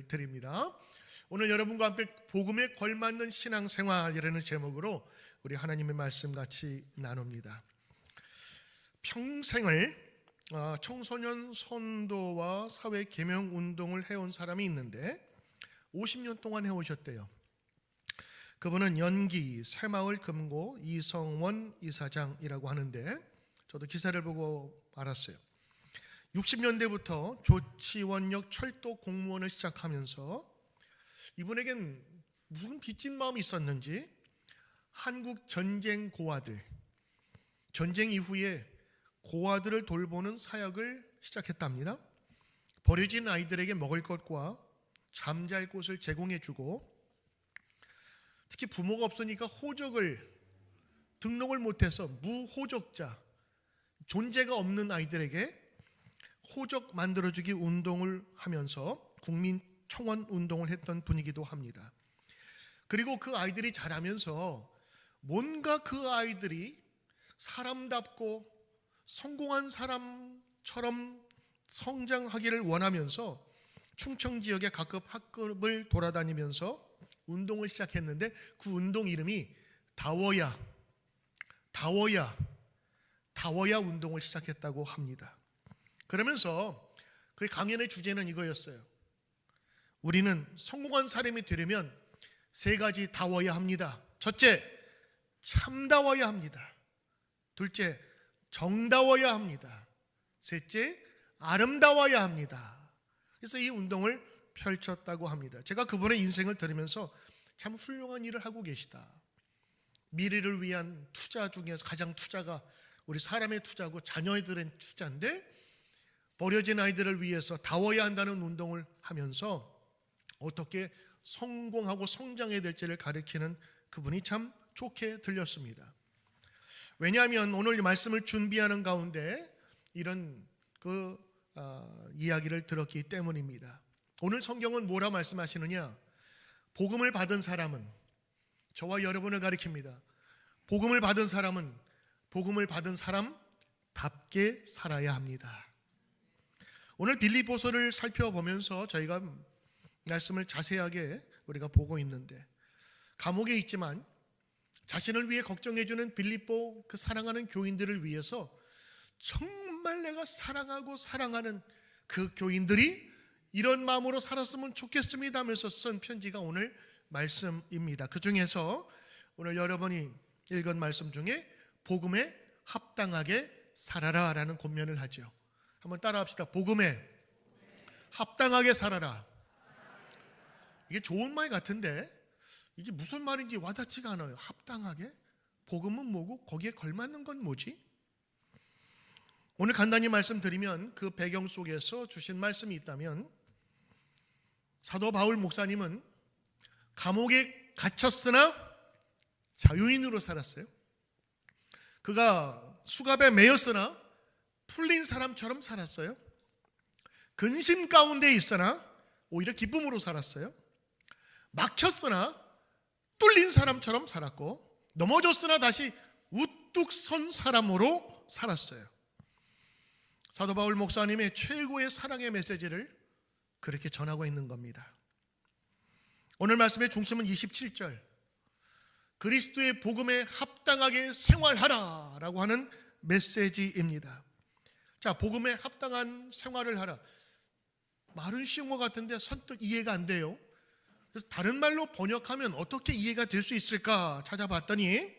드립니다. 오늘 여러분과 함께 복음에 걸맞는 신앙생활이라는 제목으로 우리 하나님의 말씀 같이 나눕니다. 평생을 청소년 선도와 사회 계명 운동을 해온 사람이 있는데 50년 동안 해오셨대요. 그분은 연기 새마을 금고 이성원 이사장이라고 하는데 저도 기사를 보고 알았어요. 60년대부터 조치원역 철도 공무원을 시작하면서 이분에겐 무슨 빚진 마음이 있었는지 한국 전쟁 고아들, 전쟁 이후에 고아들을 돌보는 사역을 시작했답니다. 버려진 아이들에게 먹을 것과 잠잘 곳을 제공해주고, 특히 부모가 없으니까 호적을 등록을 못해서 무호적자, 존재가 없는 아이들에게 호적 만들어주기 운동을 하면서 국민 청원 운동을 했던 분이기도 합니다. 그리고 그 아이들이 자라면서 뭔가 그 아이들이 사람답고 성공한 사람처럼 성장하기를 원하면서 충청 지역의 각급 학급을 돌아다니면서 운동을 시작했는데 그 운동 이름이 다워야 운동을 시작했다고 합니다. 그러면서 그 강연의 주제는 이거였어요. 우리는 성공한 사람이 되려면 세 가지 다워야 합니다. 첫째, 참다워야 합니다. 둘째, 정다워야 합니다. 셋째, 아름다워야 합니다. 그래서 이 운동을 펼쳤다고 합니다. 제가 그분의 인생을 들으면서 참 훌륭한 일을 하고 계시다. 미래를 위한 투자 중에서 가장 투자가 우리 사람의 투자고 자녀들의 투자인데, 버려진 아이들을 위해서 다워야 한다는 운동을 하면서 어떻게 성공하고 성장해야 될지를 가르치는 그분이 참 좋게 들렸습니다. 왜냐하면 오늘 말씀을 준비하는 가운데 이런 이야기를 들었기 때문입니다. 오늘 성경은 뭐라 말씀하시느냐? 복음을 받은 사람은, 저와 여러분을 가리킵니다. 복음을 받은 사람은 복음을 받은 사람답게 살아야 합니다. 오늘 빌립보서를 살펴보면서 저희가 말씀을 자세하게 우리가 보고 있는데, 감옥에 있지만 자신을 위해 걱정해주는 빌립보 그 사랑하는 교인들을 위해서 정말 내가 사랑하고 사랑하는 그 교인들이 이런 마음으로 살았으면 좋겠습니다 하면서 쓴 편지가 오늘 말씀입니다. 그 중에서 오늘 여러분이 읽은 말씀 중에 복음에 합당하게 살아라 라는 권면을 하죠. 한번 따라합시다. 복음에 합당하게 살아라. 이게 좋은 말 같은데 이게 무슨 말인지 와닿지가 않아요. 합당하게? 복음은 뭐고 거기에 걸맞는 건 뭐지? 오늘 간단히 말씀드리면 그 배경 속에서 주신 말씀이 있다면, 사도 바울 목사님은 감옥에 갇혔으나 자유인으로 살았어요. 그가 수갑에 매였으나 풀린 사람처럼 살았어요. 근심 가운데 있으나 오히려 기쁨으로 살았어요. 막혔으나 뚫린 사람처럼 살았고, 넘어졌으나 다시 우뚝 선 사람으로 살았어요. 사도 바울 목사님의 최고의 사랑의 메시지를 그렇게 전하고 있는 겁니다. 오늘 말씀의 중심은 27절, 그리스도의 복음에 합당하게 생활하라 라고 하는 메시지입니다. 자, 복음에 합당한 생활을 하라. 말은 쉬운 것 같은데 선뜻 이해가 안 돼요. 그래서 다른 말로 번역하면 어떻게 이해가 될 수 있을까 찾아봤더니,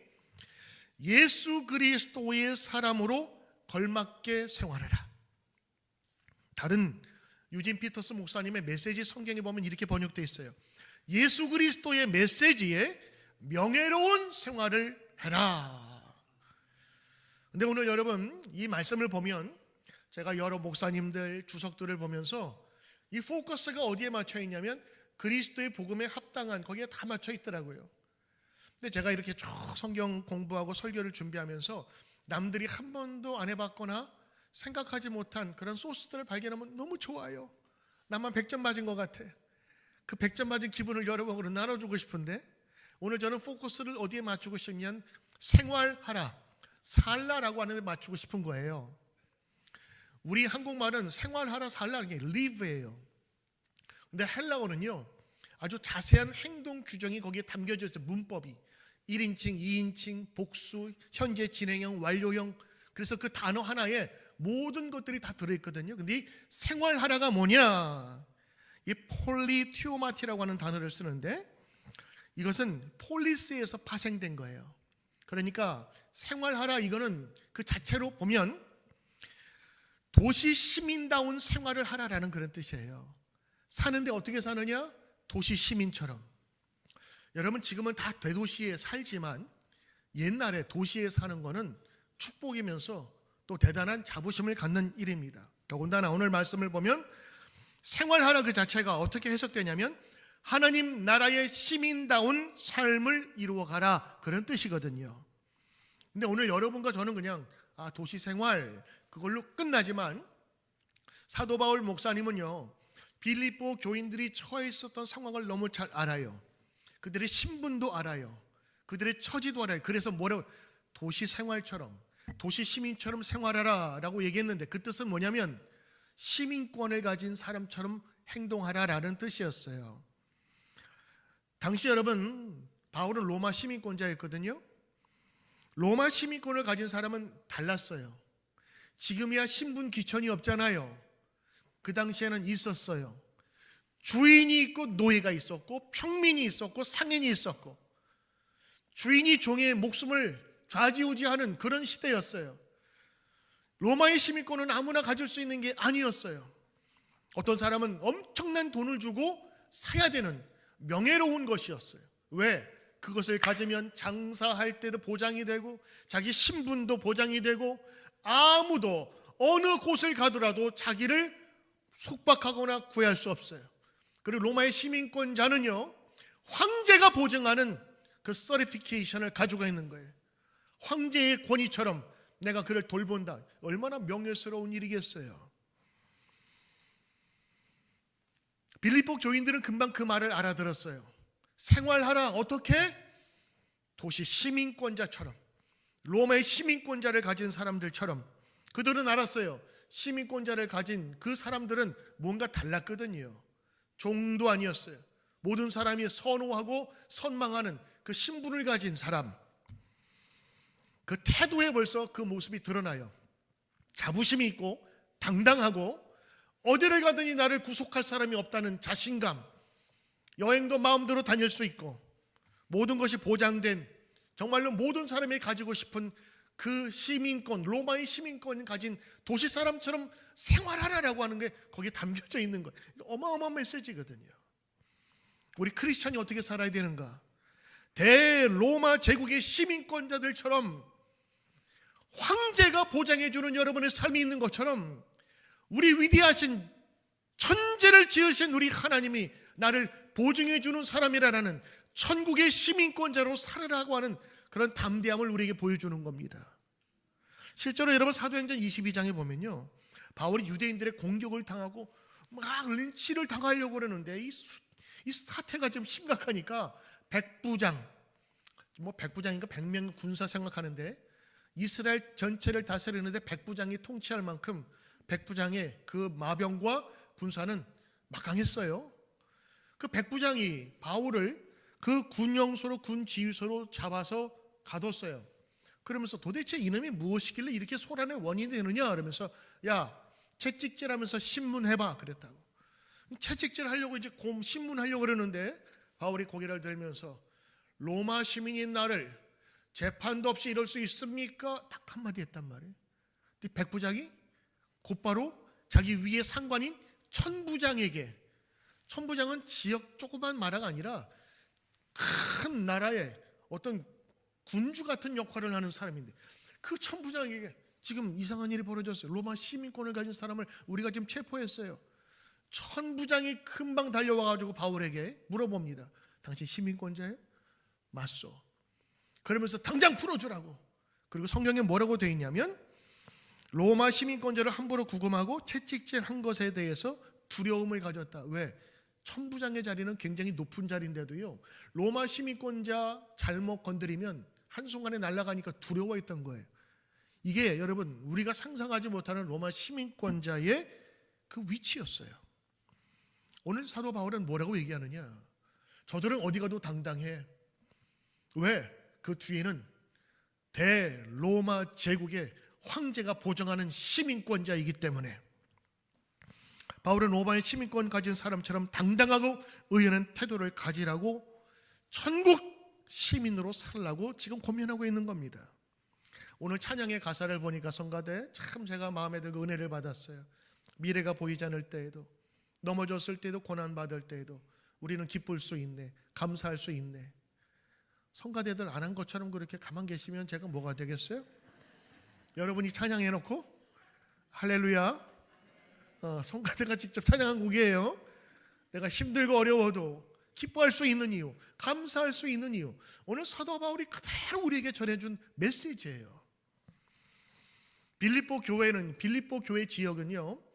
예수 그리스도의 사람으로 걸맞게 생활하라. 다른 유진 피터스 목사님의 메시지 성경에 보면 이렇게 번역되어 있어요. 예수 그리스도의 메시지에 명예로운 생활을 해라. 근데 오늘 여러분 이 말씀을 보면 제가 여러 목사님들 주석들을 보면서 이 포커스가 어디에 맞춰 있냐면 그리스도의 복음에 합당한, 거기에 다 맞춰 있더라고요. 근데 제가 이렇게 쭉 성경 공부하고 설교를 준비하면서 남들이 한 번도 안 해봤거나 생각하지 못한 그런 소스들을 발견하면 너무 좋아요. 나만 100점 맞은 것 같아. 그 100점 맞은 기분을 여러분으로 나눠주고 싶은데, 오늘 저는 포커스를 어디에 맞추고 싶냐면 생활하라, 살라라고 하는 데 맞추고 싶은 거예요. 우리 한국말은 생활하라 살라, 이게 live예요. 근데 헬라어는요, 아주 자세한 행동 규정이 거기에 담겨져 있어요. 문법이 1인칭, 2인칭, 복수, 현재 진행형, 완료형. 그래서 그 단어 하나에 모든 것들이 다 들어있거든요. 근데 이 생활하라가 뭐냐? 이 폴리튜오마티라고 하는 단어를 쓰는데, 이것은 폴리스에서 파생된 거예요. 그러니까 생활하라, 이거는 그 자체로 보면 도시 시민다운 생활을 하라라는 그런 뜻이에요. 사는데 어떻게 사느냐? 도시 시민처럼. 여러분, 지금은 다 대도시에 살지만 옛날에 도시에 사는 거는 축복이면서 또 대단한 자부심을 갖는 일입니다. 더군다나 오늘 말씀을 보면 생활하라 그 자체가 어떻게 해석되냐면 하나님 나라의 시민다운 삶을 이루어가라, 그런 뜻이거든요. 근데 오늘 여러분과 저는 그냥 도시 생활 그걸로 끝나지만, 사도 바울 목사님은요, 빌립보 교인들이 처해 있었던 상황을 너무 잘 알아요. 그들의 신분도 알아요. 그들의 처지도 알아요. 그래서 뭐라고, 도시 생활처럼, 도시 시민처럼 생활하라 라고 얘기했는데, 그 뜻은 뭐냐면 시민권을 가진 사람처럼 행동하라라는 뜻이었어요. 당시 여러분, 바울은 로마 시민권자였거든요. 로마 시민권을 가진 사람은 달랐어요. 지금이야 신분 귀천이 없잖아요. 그 당시에는 있었어요. 주인이 있고 노예가 있었고 평민이 있었고 상인이 있었고, 주인이 종의 목숨을 좌지우지하는 그런 시대였어요. 로마의 시민권은 아무나 가질 수 있는 게 아니었어요. 어떤 사람은 엄청난 돈을 주고 사야 되는 명예로운 것이었어요. 왜? 그것을 가지면 장사할 때도 보장이 되고 자기 신분도 보장이 되고 아무도 어느 곳을 가더라도 자기를 속박하거나 구할 수 없어요. 그리고 로마의 시민권자는요, 황제가 보증하는 그 서티피케이션을 가지고 있는 거예요. 황제의 권위처럼 내가 그를 돌본다. 얼마나 명예스러운 일이겠어요. 빌립보 교인들은 금방 그 말을 알아들었어요. 생활하라, 어떻게? 도시 시민권자처럼, 로마의 시민권자를 가진 사람들처럼. 그들은 알았어요. 시민권자를 가진 그 사람들은 뭔가 달랐거든요. 종도 아니었어요. 모든 사람이 선호하고 선망하는 그 신분을 가진 사람, 그 태도에 벌써 그 모습이 드러나요. 자부심이 있고 당당하고 어디를 가든지 나를 구속할 사람이 없다는 자신감, 여행도 마음대로 다닐 수 있고 모든 것이 보장된, 정말로 모든 사람이 가지고 싶은 그 시민권, 로마의 시민권을 가진 도시 사람처럼 생활하라라고 하는 게 거기에 담겨져 있는 거예요. 어마어마한 메시지거든요. 우리 크리스찬이 어떻게 살아야 되는가? 대로마 제국의 시민권자들처럼 황제가 보장해주는 여러분의 삶이 있는 것처럼, 우리 위대하신 천재를 지으신 우리 하나님이 나를 보증해주는 사람이라는 천국의 시민권자로 살으라고 하는 그런 담대함을 우리에게 보여주는 겁니다. 실제로 여러분 사도행전 22장에 보면요, 바울이 유대인들의 공격을 당하고 막 린치를 당하려고 그러는데 이 사태가 좀 심각하니까 백부장, 뭐 백부장인가 100명 군사 생각하는데 이스라엘 전체를 다스리는데 백부장이 통치할 만큼 백부장의 그 마병과 군사는 막강했어요. 그 백부장이 바울을 그 군영소로, 군 지휘소로 잡아서 가뒀어요. 그러면서 도대체 이놈이 무엇이길래 이렇게 소란의 원인이 되느냐 그러면서, 야, 채찍질하면서 신문해봐 그랬다고. 채찍질 하려고 이제 신문하려고 그러는데 바울이 고개를 들면서, 로마 시민인 나를 재판도 없이 이럴 수 있습니까? 딱 한마디 했단 말이에요. 근데 백부장이 곧바로 자기 위의 상관인 천부장에게, 천부장은 지역 조그만 나라가 아니라 큰 나라의 어떤 군주 같은 역할을 하는 사람인데, 그 천부장에게 지금 이상한 일이 벌어졌어요. 로마 시민권을 가진 사람을 우리가 지금 체포했어요. 천부장이 금방 달려와가지고 바울에게 물어봅니다. 당신 시민권자예요? 맞소. 그러면서 당장 풀어주라고. 그리고 성경에 뭐라고 되어 있냐면, 로마 시민권자를 함부로 구금하고 채찍질한 것에 대해서 두려움을 가졌다. 왜? 천부장의 자리는 굉장히 높은 자리인데도요, 로마 시민권자 잘못 건드리면 한순간에 날아가니까 두려워했던 거예요. 이게 여러분 우리가 상상하지 못하는 로마 시민권자의 그 위치였어요. 오늘 사도 바울은 뭐라고 얘기하느냐? 저들은 어디 가도 당당해. 왜? 그 뒤에는 대로마 제국의 황제가 보장하는 시민권자이기 때문에. 바울은 로마의 시민권 가진 사람처럼 당당하고 의연한 태도를 가지라고, 천국 시민으로 살라고 지금 고민하고 있는 겁니다. 오늘 찬양의 가사를 보니까 성가대 참 제가 마음에 들고 은혜를 받았어요. 미래가 보이지 않을 때에도, 넘어졌을 때도, 고난받을 때에도 우리는 기쁠 수 있네, 감사할 수 있네. 성가대들 안 한 것처럼 그렇게 가만 계시면 제가 뭐가 되겠어요? 여러분이 찬양해놓고 할렐루야, 성가대가 직접 찬양한 곡이에요. 내가 힘들고 어려워도 기뻐할 수 있는 이유, 감사할 수 있는 이유, 오늘 사도 바울이 그대로 우리에게 전해준 메시지예요. 빌립보 교회 지역은요,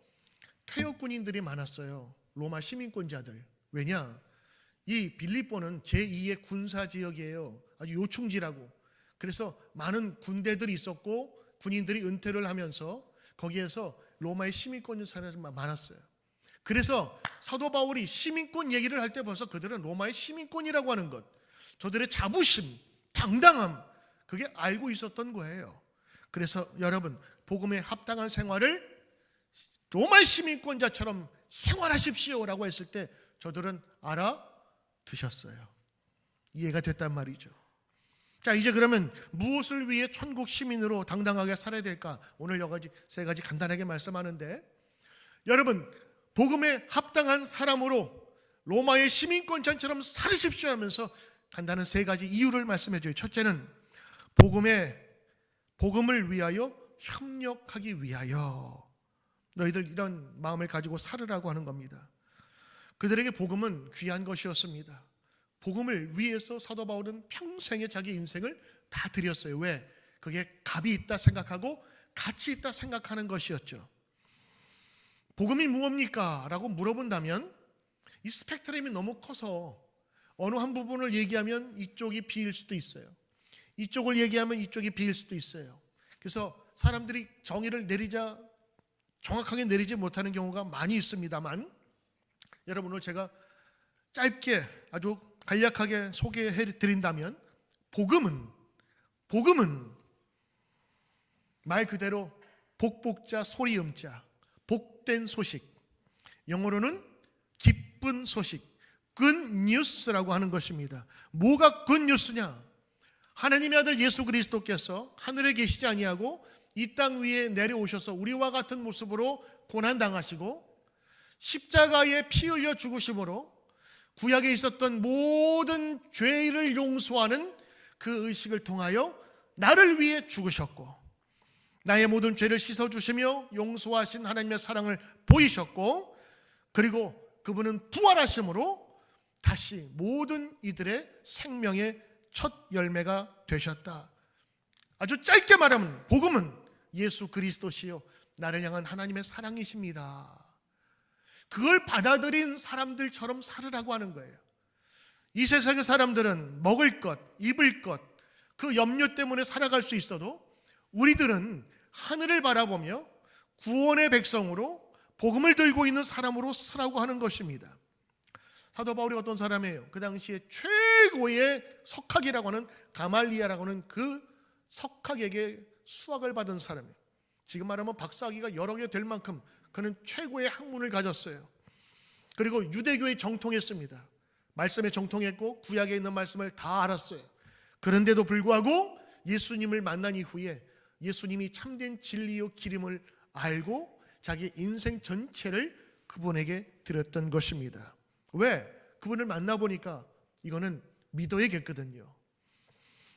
퇴역 군인들이 많았어요. 로마 시민권자들. 왜냐? 이 빌립보는 제2의 군사 지역이에요. 아주 요충지라고. 그래서 많은 군대들이 있었고 군인들이 은퇴를 하면서 거기에서 로마의 시민권을 사람이 많았어요. 그래서 사도 바울이 시민권 얘기를 할 때 벌써 그들은 로마의 시민권이라고 하는 것, 저들의 자부심, 당당함, 그게 알고 있었던 거예요. 그래서 여러분, 복음에 합당한 생활을 로마의 시민권자처럼 생활하십시오라고 했을 때 저들은 알아드셨어요. 이해가 됐단 말이죠. 자, 이제 그러면 무엇을 위해 천국 시민으로 당당하게 살아야 될까? 오늘 세 가지 간단하게 말씀하는데, 여러분, 복음에 합당한 사람으로 로마의 시민권자처럼 살으십시오 하면서 간단한 세 가지 이유를 말씀해 줘요. 첫째는 복음을 위하여 협력하기 위하여 너희들 이런 마음을 가지고 살으라고 하는 겁니다. 그들에게 복음은 귀한 것이었습니다. 복음을 위해서 사도 바울은 평생의 자기 인생을 다 드렸어요. 왜? 그게 값이 있다 생각하고 가치 있다 생각하는 것이었죠. 복음이 무엇입니까? 라고 물어본다면 이 스펙트럼이 너무 커서 어느 한 부분을 얘기하면 이쪽이 B일 수도 있어요. 이쪽을 얘기하면 이쪽이 B일 수도 있어요. 그래서 사람들이 정의를 정확하게 내리지 못하는 경우가 많이 있습니다만, 여러분 오늘 제가 짧게 아주 간략하게 소개해 드린다면, 복음은 말 그대로 복복자 소리음자, 복된 소식, 영어로는 기쁜 소식, good news라고 하는 것입니다. 뭐가 good news냐? 하나님의 아들 예수 그리스도께서 하늘에 계시지 아니하고 이 땅 위에 내려오셔서 우리와 같은 모습으로 고난당하시고 십자가에 피 흘려 죽으심으로 구약에 있었던 모든 죄를 용서하는 그 의식을 통하여 나를 위해 죽으셨고, 나의 모든 죄를 씻어주시며 용서하신 하나님의 사랑을 보이셨고, 그리고 그분은 부활하심으로 다시 모든 이들의 생명의 첫 열매가 되셨다. 아주 짧게 말하면 복음은 예수 그리스도시요 나를 향한 하나님의 사랑이십니다. 그걸 받아들인 사람들처럼 살으라고 하는 거예요. 이 세상의 사람들은 먹을 것, 입을 것, 그 염려 때문에 살아갈 수 있어도 우리들은 하늘을 바라보며 구원의 백성으로 복음을 들고 있는 사람으로 쓰라고 하는 것입니다. 사도 바울이 어떤 사람이에요? 그 당시에 최고의 석학이라고 하는 가말리아라고 하는 그 석학에게 수학을 받은 사람이에요. 지금 말하면 박사학위가 여러 개 될 만큼 그는 최고의 학문을 가졌어요. 그리고 유대교에 정통했습니다. 말씀에 정통했고 구약에 있는 말씀을 다 알았어요. 그런데도 불구하고 예수님을 만난 이후에 예수님이 참된 진리요 길임을 알고 자기 인생 전체를 그분에게 드렸던 것입니다. 왜? 그분을 만나보니까 이거는 믿어야겠거든요.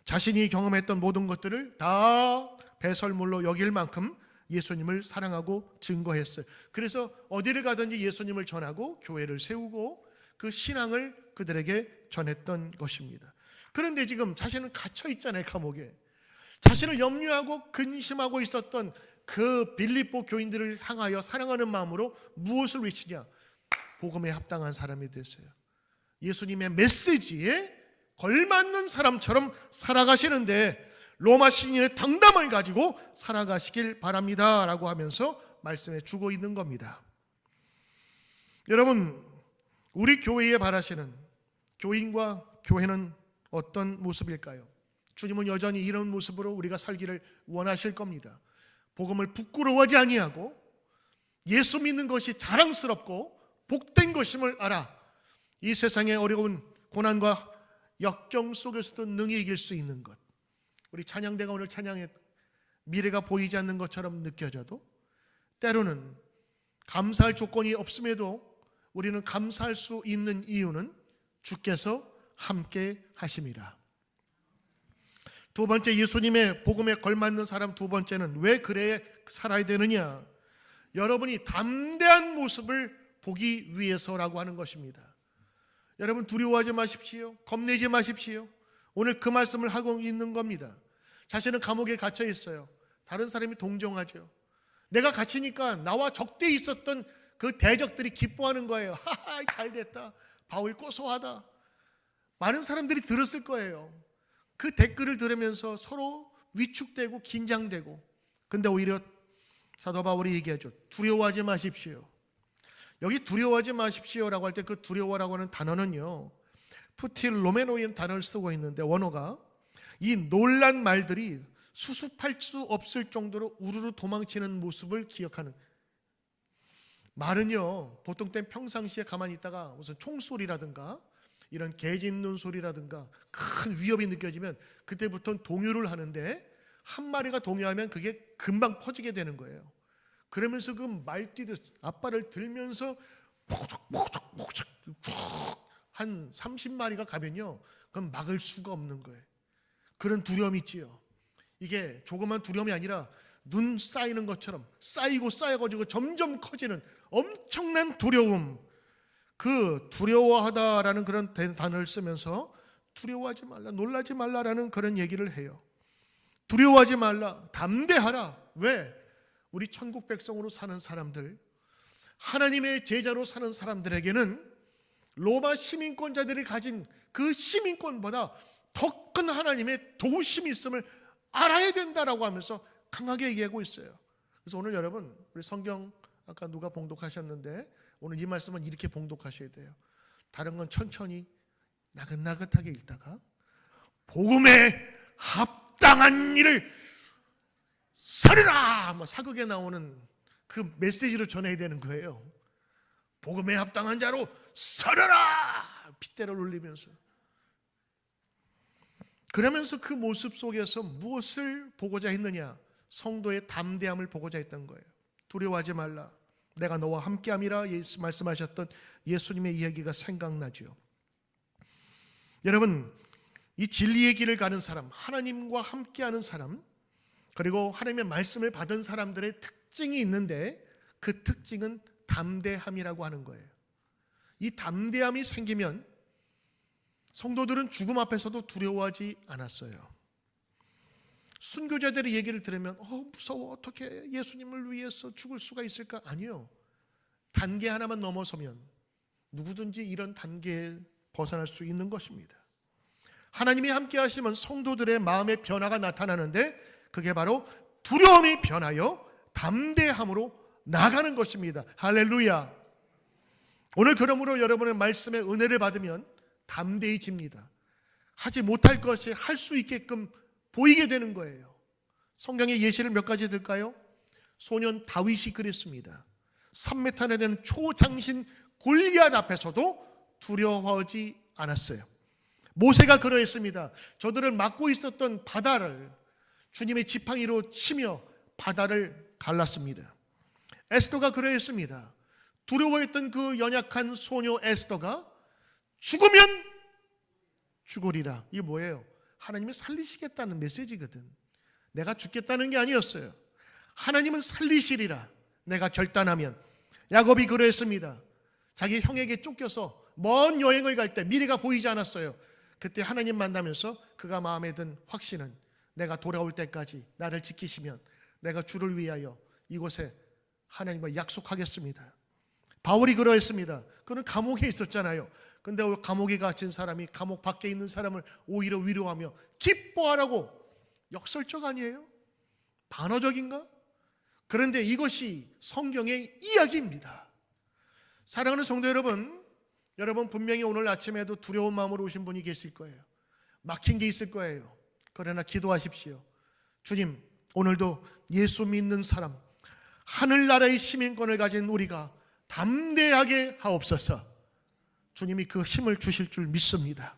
자신이 경험했던 모든 것들을 다 배설물로 여길 만큼 예수님을 사랑하고 증거했어요. 그래서 어디를 가든지 예수님을 전하고 교회를 세우고 그 신앙을 그들에게 전했던 것입니다. 그런데 지금 자신은 갇혀 있잖아요. 감옥에. 자신을 염려하고 근심하고 있었던 그 빌립보 교인들을 향하여 사랑하는 마음으로 무엇을 외치냐? 복음에 합당한 사람이 되세요. 예수님의 메시지에 걸맞는 사람처럼 살아가시는데 로마 시민의 당담을 가지고 살아가시길 바랍니다 라고 하면서 말씀해 주고 있는 겁니다. 여러분, 우리 교회에 바라시는 교인과 교회는 어떤 모습일까요? 주님은 여전히 이런 모습으로 우리가 살기를 원하실 겁니다. 복음을 부끄러워하지 아니하고 예수 믿는 것이 자랑스럽고 복된 것임을 알아 이 세상의 어려운 고난과 역경 속에서도 능히 이길 수 있는 것. 우리 찬양대가 오늘 찬양에 미래가 보이지 않는 것처럼 느껴져도 때로는 감사할 조건이 없음에도 우리는 감사할 수 있는 이유는 주께서 함께 하심이라. 두 번째, 예수님의 복음에 걸맞는 사람 두 번째는 왜 그래 살아야 되느냐? 여러분이 담대한 모습을 보기 위해서라고 하는 것입니다. 여러분 두려워하지 마십시오. 겁내지 마십시오. 오늘 그 말씀을 하고 있는 겁니다. 자신은 감옥에 갇혀 있어요. 다른 사람이 동정하죠. 내가 갇히니까 나와 적대에 있었던 그 대적들이 기뻐하는 거예요. 하하, 잘 됐다. 바울 고소하다. 많은 사람들이 들었을 거예요. 그 댓글을 들으면서 서로 위축되고 긴장되고. 근데 오히려 사도 바울이 얘기하죠. 두려워하지 마십시오. 여기 두려워하지 마십시오라고 할 때 그 두려워라고 하는 단어는요, 푸틸로메노인 단어를 쓰고 있는데 원어가 이 놀란 말들이 수습할 수 없을 정도로 우르르 도망치는 모습을 기억하는. 말은요 보통 땐 평상시에 가만히 있다가 무슨 총소리라든가 이런 개 짖는 소리라든가 큰 위협이 느껴지면 그때부터는 동요를 하는데 한 마리가 동요하면 그게 금방 퍼지게 되는 거예요. 그러면서 그 말뛰듯 앞발을 들면서 목적 한 30마리가 가면요 그건 막을 수가 없는 거예요. 그런 두려움이 있지요. 이게 조그만 두려움이 아니라 눈 쌓이는 것처럼 쌓이고 쌓여가지고 점점 커지는 엄청난 두려움. 그 두려워하다라는 그런 단어를 쓰면서 두려워하지 말라, 놀라지 말라라는 그런 얘기를 해요. 두려워하지 말라, 담대하라. 왜? 우리 천국 백성으로 사는 사람들, 하나님의 제자로 사는 사람들에게는 로마 시민권자들이 가진 그 시민권보다 더 큰 하나님의 도우심이 있음을 알아야 된다라고 하면서 강하게 얘기하고 있어요. 그래서 오늘 여러분 우리 성경 아까 누가 봉독하셨는데 오늘 이 말씀은 이렇게 봉독하셔야 돼요. 다른 건 천천히 나긋나긋하게 읽다가 복음에 합당한 일을 살으라! 사극에 나오는 그 메시지로 전해야 되는 거예요. 복음에 합당한 자로 살아라! 핏대를 올리면서. 그러면서 그 모습 속에서 무엇을 보고자 했느냐? 성도의 담대함을 보고자 했던 거예요. 두려워하지 말라. 내가 너와 함께함이라 말씀하셨던 예수님의 이야기가 생각나죠. 여러분, 이 진리의 길을 가는 사람, 하나님과 함께하는 사람, 그리고 하나님의 말씀을 받은 사람들의 특징이 있는데 그 특징은 담대함이라고 하는 거예요. 이 담대함이 생기면 성도들은 죽음 앞에서도 두려워하지 않았어요. 순교자들의 얘기를 들으면 무서워, 어떻게 예수님을 위해서 죽을 수가 있을까? 아니요. 단계 하나만 넘어서면 누구든지 이런 단계에 벗어날 수 있는 것입니다. 하나님이 함께 하시면 성도들의 마음의 변화가 나타나는데 그게 바로 두려움이 변하여 담대함으로 나가는 것입니다. 할렐루야. 오늘 그러므로 여러분의 말씀의 은혜를 받으면 담대해집니다. 하지 못할 것이 할 수 있게끔 보이게 되는 거예요. 성경의 예시를 몇 가지 들까요? 소년 다윗이 그랬습니다. 3m나 되는 초장신 골리앗 앞에서도 두려워하지 않았어요. 모세가 그러했습니다. 저들은 막고 있었던 바다를 주님의 지팡이로 치며 바다를 갈랐습니다. 에스더가 그러했습니다. 두려워했던 그 연약한 소녀 에스더가 죽으면 죽으리라. 이게 뭐예요? 하나님은 살리시겠다는 메시지거든. 내가 죽겠다는 게 아니었어요. 하나님은 살리시리라. 내가 결단하면. 야곱이 그러했습니다. 자기 형에게 쫓겨서 먼 여행을 갈 때 미래가 보이지 않았어요. 그때 하나님 만나면서 그가 마음에 든 확신은 내가 돌아올 때까지 나를 지키시면 내가 주를 위하여 이곳에 하나님과 약속하겠습니다. 바울이 그러했습니다. 그는 감옥에 있었잖아요. 근데 감옥에 갇힌 사람이 감옥 밖에 있는 사람을 오히려 위로하며 기뻐하라고. 역설적 아니에요? 반어적인가? 그런데 이것이 성경의 이야기입니다. 사랑하는 성도 여러분, 여러분 분명히 오늘 아침에도 두려운 마음으로 오신 분이 계실 거예요. 막힌 게 있을 거예요. 그러나 기도하십시오. 주님, 오늘도 예수 믿는 사람, 하늘나라의 시민권을 가진 우리가 담대하게 하옵소서. 주님이 그 힘을 주실 줄 믿습니다.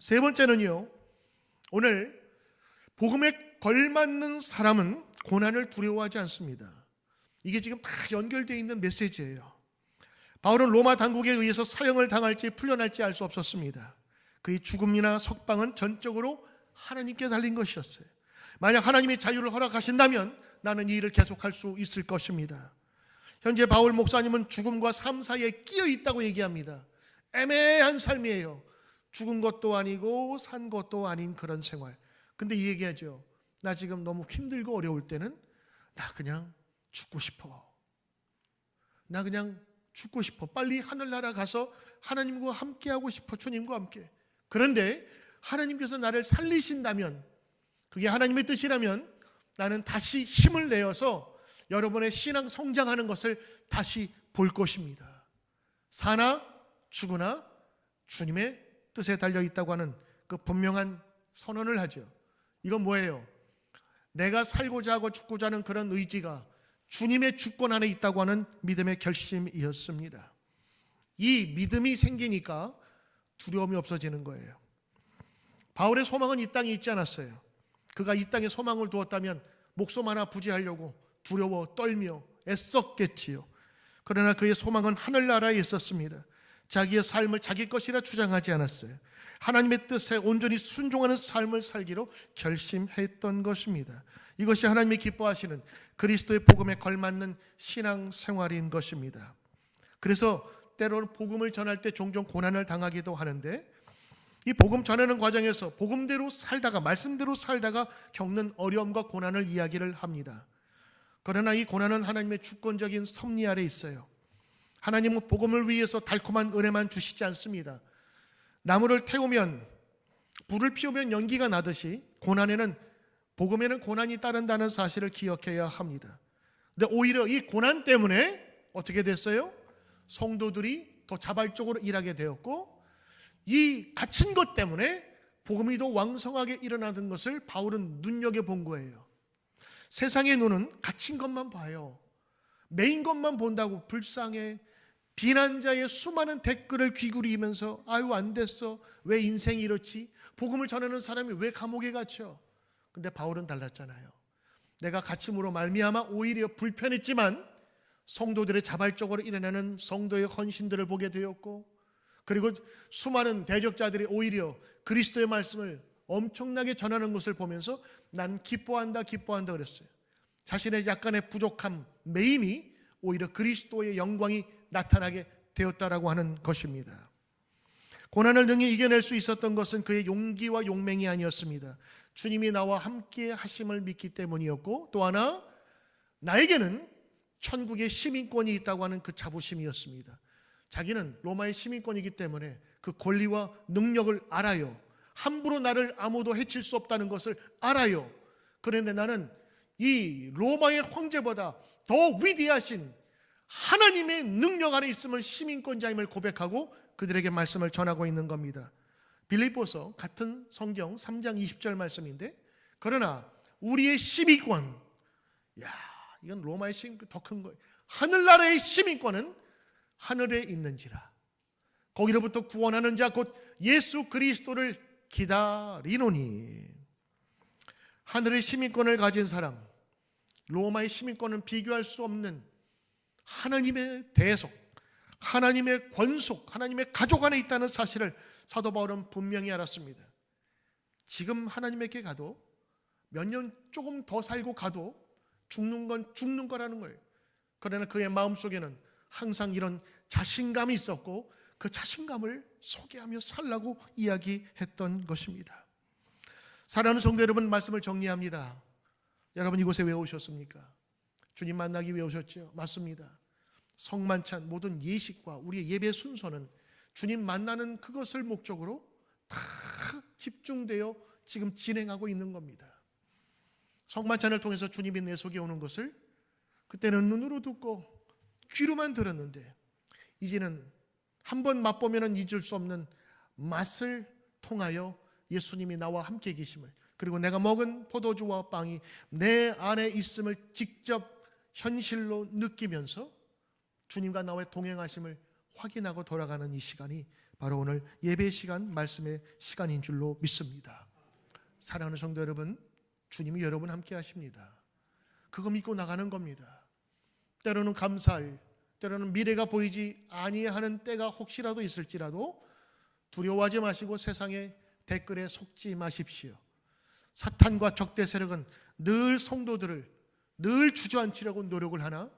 세 번째는요, 오늘 복음에 걸맞는 사람은 고난을 두려워하지 않습니다. 이게 지금 다 연결되어 있는 메시지예요. 바울은 로마 당국에 의해서 사형을 당할지 풀려날지 알 수 없었습니다. 그의 죽음이나 석방은 전적으로 하나님께 달린 것이었어요. 만약 하나님이 자유를 허락하신다면 나는 이 일을 계속할 수 있을 것입니다. 현재 바울 목사님은 죽음과 삶 사이에 끼어 있다고 얘기합니다. 애매한 삶이에요. 죽은 것도 아니고 산 것도 아닌 그런 생활. 근데 이 얘기하죠. 나 지금 너무 힘들고 어려울 때는 나 그냥 죽고 싶어. 나 그냥 죽고 싶어. 빨리 하늘나라 가서 하나님과 함께하고 싶어. 주님과 함께. 그런데 하나님께서 나를 살리신다면, 그게 하나님의 뜻이라면 나는 다시 힘을 내어서 여러분의 신앙 성장하는 것을 다시 볼 것입니다. 사나 죽으나 주님의 뜻에 달려있다고 하는 그 분명한 선언을 하죠. 이건 뭐예요? 내가 살고자 하고 죽고자 하는 그런 의지가 주님의 주권 안에 있다고 하는 믿음의 결심이었습니다. 이 믿음이 생기니까 두려움이 없어지는 거예요. 바울의 소망은 이 땅에 있지 않았어요. 그가 이 땅에 소망을 두었다면 목숨 하나 부지하려고 두려워 떨며 애썼겠지요. 그러나 그의 소망은 하늘나라에 있었습니다. 자기의 삶을 자기 것이라 주장하지 않았어요. 하나님의 뜻에 온전히 순종하는 삶을 살기로 결심했던 것입니다. 이것이 하나님이 기뻐하시는 그리스도의 복음에 걸맞는 신앙 생활인 것입니다. 그래서 때로는 복음을 전할 때 종종 고난을 당하기도 하는데, 이 복음 전하는 과정에서 복음대로 살다가, 말씀대로 살다가 겪는 어려움과 고난을 이야기를 합니다. 그러나 이 고난은 하나님의 주권적인 섭리 아래 있어요. 하나님은 복음을 위해서 달콤한 은혜만 주시지 않습니다. 나무를 태우면, 불을 피우면 연기가 나듯이 복음에는 고난이 따른다는 사실을 기억해야 합니다. 근데 오히려 이 고난 때문에 어떻게 됐어요? 성도들이 더 자발적으로 일하게 되었고, 이 갇힌 것 때문에 복음이 더 왕성하게 일어나는 것을 바울은 눈여겨본 거예요. 세상의 눈은 갇힌 것만 봐요. 메인 것만 본다고 불쌍해. 비난자의 수많은 댓글을 귀구리면서 아유 안 됐어. 왜 인생이 이렇지? 복음을 전하는 사람이 왜 감옥에 갇혀? 근데 바울은 달랐잖아요. 내가 갇힘으로 말미암아 오히려 불편했지만 성도들의 자발적으로 일어나는 성도의 헌신들을 보게 되었고, 그리고 수많은 대적자들이 오히려 그리스도의 말씀을 엄청나게 전하는 것을 보면서 난 기뻐한다 그랬어요. 자신의 약간의 부족함, 매임이 오히려 그리스도의 영광이 나타나게 되었다라고 하는 것입니다. 고난을 능히 이겨낼 수 있었던 것은 그의 용기와 용맹이 아니었습니다. 주님이 나와 함께 하심을 믿기 때문이었고, 또 하나 나에게는 천국의 시민권이 있다고 하는 그 자부심이었습니다. 자기는 로마의 시민권이기 때문에 그 권리와 능력을 알아요. 함부로 나를 아무도 해칠 수 없다는 것을 알아요. 그런데 나는 이 로마의 황제보다 더 위대하신 하나님의 능력 안에 있음을 시민권자임을 고백하고 그들에게 말씀을 전하고 있는 겁니다. 빌립보서 같은 성경 3장 20절 말씀인데, 그러나 우리의 시민권, 이건 로마의 시민권 더 큰 거예요. 하늘나라의 시민권은 하늘에 있는지라. 거기로부터 구원하는 자 곧 예수 그리스도를 기다리노니. 하늘의 시민권을 가진 사람, 로마의 시민권은 비교할 수 없는 하나님의 대속, 하나님의 권속, 하나님의 가족 안에 있다는 사실을 사도 바울은 분명히 알았습니다. 지금 하나님에게 가도 몇 년 조금 더 살고 가도 죽는 건 죽는 거라는 거예요. 그러나 그의 마음속에는 항상 이런 자신감이 있었고, 그 자신감을 소개하며 살라고 이야기했던 것입니다. 사랑하는 성도 여러분, 말씀을 정리합니다. 여러분 이곳에 왜 오셨습니까? 주님 만나기 위해 오셨죠? 맞습니다. 성만찬 모든 예식과 우리의 예배 순서는 주님 만나는 그것을 목적으로 다 집중되어 지금 진행하고 있는 겁니다. 성만찬을 통해서 주님이 내 속에 오는 것을 그때는 눈으로 듣고 귀로만 들었는데, 이제는 한번 맛보면 잊을 수 없는 맛을 통하여 예수님이 나와 함께 계심을, 그리고 내가 먹은 포도주와 빵이 내 안에 있음을 직접 현실로 느끼면서 주님과 나와의 동행하심을 확인하고 돌아가는 이 시간이 바로 오늘 예배 시간, 말씀의 시간인 줄로 믿습니다. 사랑하는 성도 여러분, 주님이 여러분 함께 하십니다. 그거 믿고 나가는 겁니다. 때로는 감사할, 때로는 미래가 보이지 아니하는 때가 혹시라도 있을지라도 두려워하지 마시고 세상의 댓글에 속지 마십시오. 사탄과 적대 세력은 늘 성도들을 늘 주저앉히려고 노력을 하나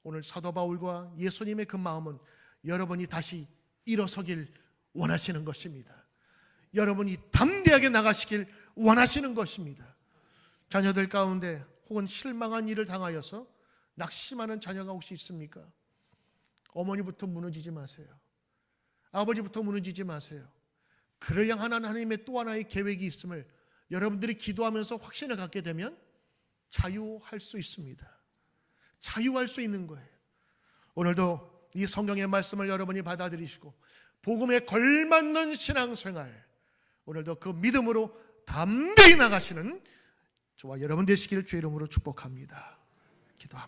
오늘 사도 바울과 예수님의 그 마음은 여러분이 다시 일어서길 원하시는 것입니다. 여러분이 담대하게 나가시길 원하시는 것입니다. 자녀들 가운데 혹은 실망한 일을 당하여서 낙심하는 자녀가 혹시 있습니까? 어머니부터 무너지지 마세요. 아버지부터 무너지지 마세요. 그를 향한 하나님의 또 하나의 계획이 있음을 여러분들이 기도하면서 확신을 갖게 되면 자유할 수 있습니다. 자유할 수 있는 거예요. 오늘도 이 성경의 말씀을 여러분이 받아들이시고 복음에 걸맞는 신앙생활, 오늘도 그 믿음으로 담대히 나가시는 저와 여러분 되시기를 주의 이름으로 축복합니다. 기도합니다.